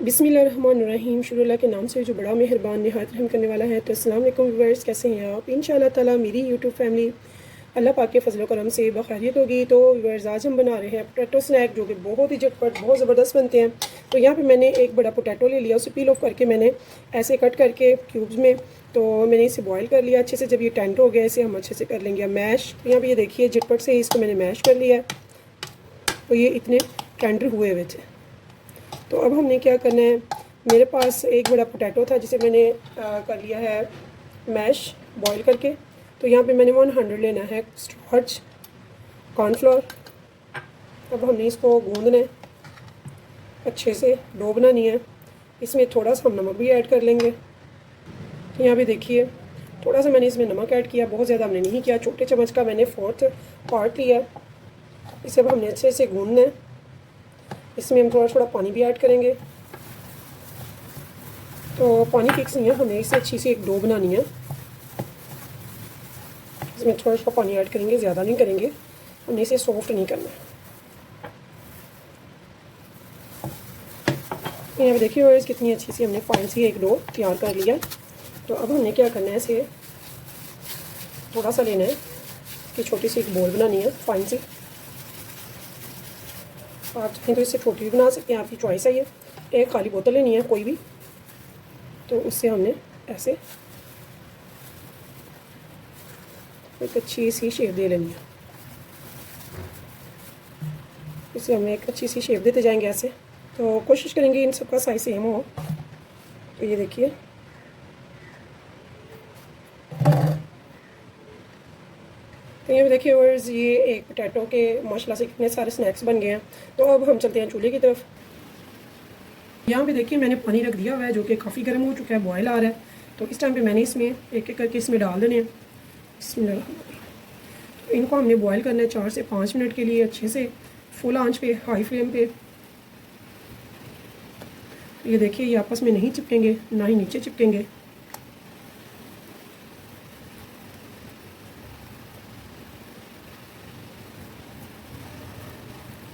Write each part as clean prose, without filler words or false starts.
बिस्मिल्लाहिर्रहमानिर्रहीम। शुरू अल्लाह के नाम से जो बड़ा मेहरबान निहायत रहम करने वाला है। तो अस्सलाम वालेकुम व्यूअर्स, कैसे हैं आप? इंशाअल्लाह ताला मेरी यूट्यूब फैमिली अल्लाह पाक के फजल करम से बखैरियत होगी। तो व्यूअर्स, आज हम बना रहे हैं पोटैटो स्नैक, जो कि बहुत ही झटपट बहुत ज़बरदस्त बनते हैं। तो यहाँ पे मैंने एक बड़ा पोटैटो ले लिया, उसे पील ऑफ करके मैंने ऐसे कट करके क्यूब्स में, तो मैंने इसे बॉयल कर लिया अच्छे से। जब ये टेंडर हो गया, इसे हम अच्छे से कर लेंगे मैश। तो यहाँ पर ये देखिए झटपट से इसको मैंने मैश कर लिया है, तो ये इतने टेंडर हुए हुए थे। तो अब हमने क्या करना है, मेरे पास एक बड़ा पोटैटो था जिसे मैंने कर लिया है मैश बॉईल करके। तो यहाँ पे मैंने 100 लेना है स्टार्च कॉर्नफ्लोर। अब हमने इसको गूंदना है अच्छे से, डो बनानी है। इसमें थोड़ा सा हम नमक भी ऐड कर लेंगे। तो यहाँ पे देखिए थोड़ा सा मैंने इसमें नमक ऐड किया, बहुत ज़्यादा हमने नहीं किया। छोटे चम्मच का मैंने 4th पार्ट लिया। इसे अब हमने अच्छे से गूंदना है। इसमें हम थोड़ा थोड़ा पानी भी ऐड करेंगे। तो पानी फिक्स नहीं है, हमें इसे अच्छी सी एक डो बनानी है। इसमें थोड़ा थोड़ा पानी ऐड करेंगे, ज़्यादा नहीं करेंगे, हमने इसे सॉफ्ट नहीं करना है। यहाँ पे देखिए और कितनी अच्छी सी हमने फाइन सी एक डो तैयार कर लिया। तो अब हमने क्या करना है, इसे थोड़ा सा लेना है कि छोटी सी एक बॉल बनानी है फाइन सी। आप चाहें तो इससे छोटी भी बना सकते हैं, आपकी चॉइस है। ये एक खाली बोतल लेनी है कोई भी, तो उससे हमने ऐसे एक अच्छी सी शेप दे लेनी है। इसे हमें एक अच्छी सी शेप देते जाएंगे ऐसे। तो कोशिश करेंगे इन सबका साइज सेम हो। तो ये देखिए तो ये देखिए वर्स, ये एक पोटैटो के माशाल्लाह से कितने सारे स्नैक्स बन गए हैं। तो अब हम चलते हैं चूल्हे की तरफ। यहाँ पे देखिए मैंने पानी रख दिया हुआ है, जो कि काफ़ी गर्म हो चुका है, बॉयल आ रहा है। तो इस टाइम पे मैंने इसमें एक एक करके इसमें डाल देने हैं। इसमें इनको हमने बॉयल करना है 4 से 5 मिनट के लिए अच्छे से, फुल आंच पे, हाई फ्लेम पे। ये देखिए ये आपस में नहीं चिपकेंगे, ना ही नीचे चिपकेंगे।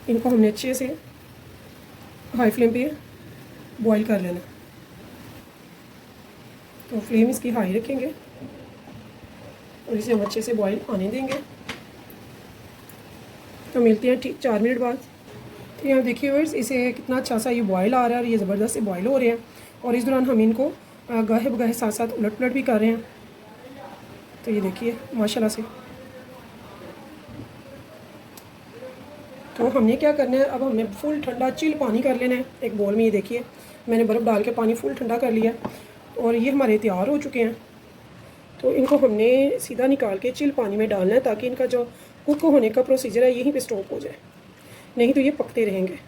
इनको हमने अच्छे से हाई फ्लेम पे बॉईल कर लेना। तो फ्लेम इसकी हाई रखेंगे और इसे हम अच्छे से बॉईल आने देंगे। तो मिलते हैं ठीक 4 मिनट बाद। तो यहाँ देखिए वर्स, इसे कितना अच्छा सा ये बॉयल आ रहा है और ये ज़बरदस्त से बॉयल हो रहे हैं। और इस दौरान हम इनको गाहे बगाहे साथ साथ उलट पलट भी कर रहे हैं। तो ये देखिए माशाल्लाह से। तो हमने क्या करना है, अब हमने फुल ठंडा चिल पानी कर लेना है एक बोल में। ये देखिए मैंने बर्फ़ डाल के पानी फुल ठंडा कर लिया और ये हमारे तैयार हो चुके हैं। तो इनको हमने सीधा निकाल के चिल पानी में डालना है, ताकि इनका जो कुक होने का प्रोसीजर है यहीं पे स्टॉप हो जाए, नहीं तो ये पकते रहेंगे।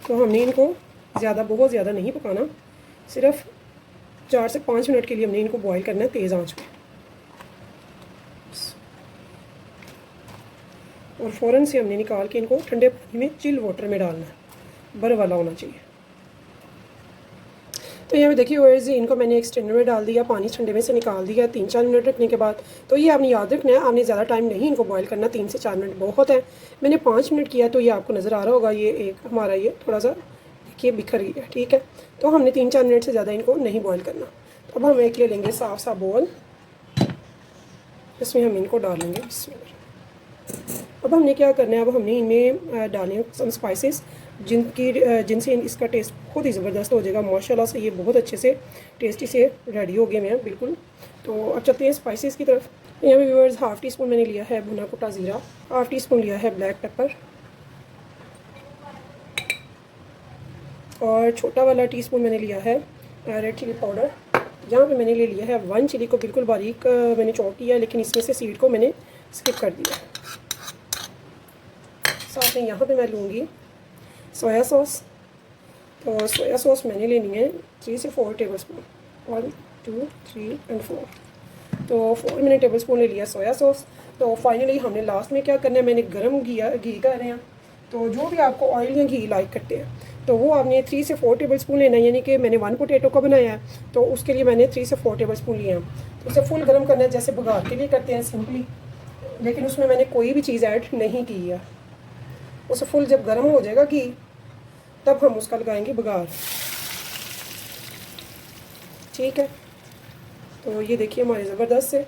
तो हमने इनको बहुत ज़्यादा नहीं पकाना, सिर्फ 4 से 5 मिनट के लिए हमने इनको बॉईल करना है तेज़ आंच पे। और फ़ौरन से हमने निकाल के इनको ठंडे पानी में चिल वाटर में डालना है, बर्फ़ वाला होना चाहिए। तो यहाँ पे देखिए वर्स, इनको मैंने एक स्ट्रेनर में डाल दिया, पानी ठंडे में से निकाल दिया 3-4 मिनट रखने के बाद। तो ये आपने याद रखना है, आपने ज़्यादा टाइम नहीं इनको बॉईल करना, 3 से 4 मिनट बहुत है। मैंने 5 मिनट किया, तो ये आपको नज़र आ रहा होगा, ये एक हमारा ये थोड़ा सा देखिए बिखर गया, ठीक है। तो हमने 3-4 मिनट से ज़्यादा इनको नहीं बॉयल करना। तो अब हम एक ले लेंगे साफ सा बोल, इसमें हम इनको डालेंगे। अब हमने क्या करना है, अब हमने इनमें डालें सम स्पाइसेस जिनसे इसका टेस्ट बहुत ही ज़बरदस्त हो जाएगा। माशाल्लाह से ये बहुत अच्छे से टेस्टी से रेडी हो गए हैं बिल्कुल। तो अब चलते हैं स्पाइसेस की तरफ। यहाँ पे व्यूअर्स, 1/2 टीस्पून मैंने लिया है भुना कुटा ज़ीरा, 1/2 टीस्पून लिया है ब्लैक पेपर, और छोटा वाला टीस्पून मैंने लिया है रेड चिली पाउडर। यहाँ पे मैंने ले लिया है 1 चिली को बिल्कुल बारीक मैंने चॉप किया, लेकिन इसमें से सीड को मैंने स्किप कर दिया। साथ में यहाँ पे मैं लूँगी सोया सॉस। तो सोया सॉस मैंने लेनी है 3 से 4 टेबलस्पून, 1 2 3 एंड 4। तो 4 मैंने टेबलस्पून ले लिया सोया सॉस। तो फाइनली हमने लास्ट में क्या करना है, मैंने गर्म घी कर रहे हैं। तो जो भी आपको ऑयल या घी लाइक करते हैं, तो वो आपने 3 से 4 टेबलस्पून लेना है। यानी कि मैंने 1 पोटैटो का बनाया है, तो उसके लिए मैंने 3 से 4 टेबलस्पून लिए हैं। तो उसे फुल गर्म करना है, जैसे बघार के लिए करते हैं सिंपली, लेकिन उसमें मैंने कोई भी चीज़ ऐड नहीं की है। उसे फुल जब गर्म हो जाएगा घी, तब हम उसका लगाएंगे बघार। ठीक है, तो ये देखिए हमारे ज़बरदस्त से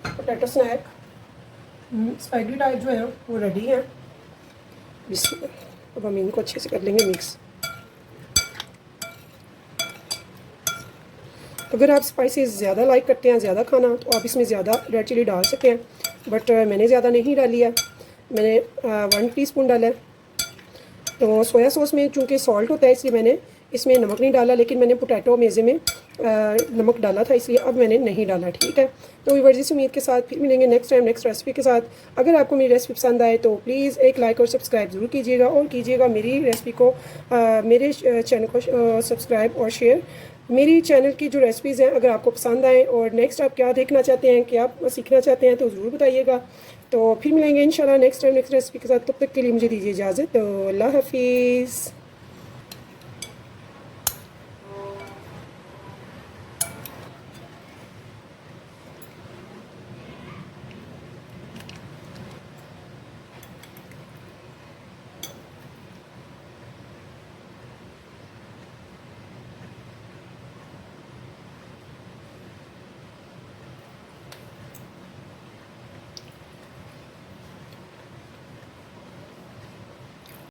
पोटैटो स्नैक स्पाइडी टाइप जो है वो रेडी है। अब हम इनको अच्छे से कर लेंगे मिक्स। अगर आप स्पाइसेस ज़्यादा लाइक करते हैं, ज़्यादा खाना, तो आप इसमें ज़्यादा रेड चिली डाल सकते हैं, बट मैंने ज़्यादा नहीं डाली है, मैंने 1 टीस्पून डाला है। तो सोया सॉस में चूँकि सॉल्ट होता है इसलिए मैंने इसमें नमक नहीं डाला, लेकिन मैंने पोटैटो मेज़े में नमक डाला था, इसलिए अब मैंने नहीं डाला। ठीक है, तो व्यूअर्स इस उम्मीद के साथ फिर मिलेंगे नेक्स्ट टाइम नेक्स्ट रेसिपी के साथ। अगर आपको मेरी रेसिपी पसंद आए तो प्लीज़ एक लाइक और सब्सक्राइब ज़रूर कीजिएगा, और कीजिएगा मेरी रेसिपी को मेरे चैनल को सब्सक्राइब और शेयर। मेरी चैनल की जो रेसिपीज़ हैं अगर आपको पसंद आएँ और नेक्स्ट आप क्या देखना चाहते हैं, क्या सीखना चाहते हैं, तो ज़रूर बताइएगा। तो फिर मिलेंगे इंशाल्लाह नेक्स्ट टाइम नेक्स्ट रेसिपी के साथ। तब तक के लिए मुझे दीजिए इजाज़त। तो अल्लाह हाफिज़।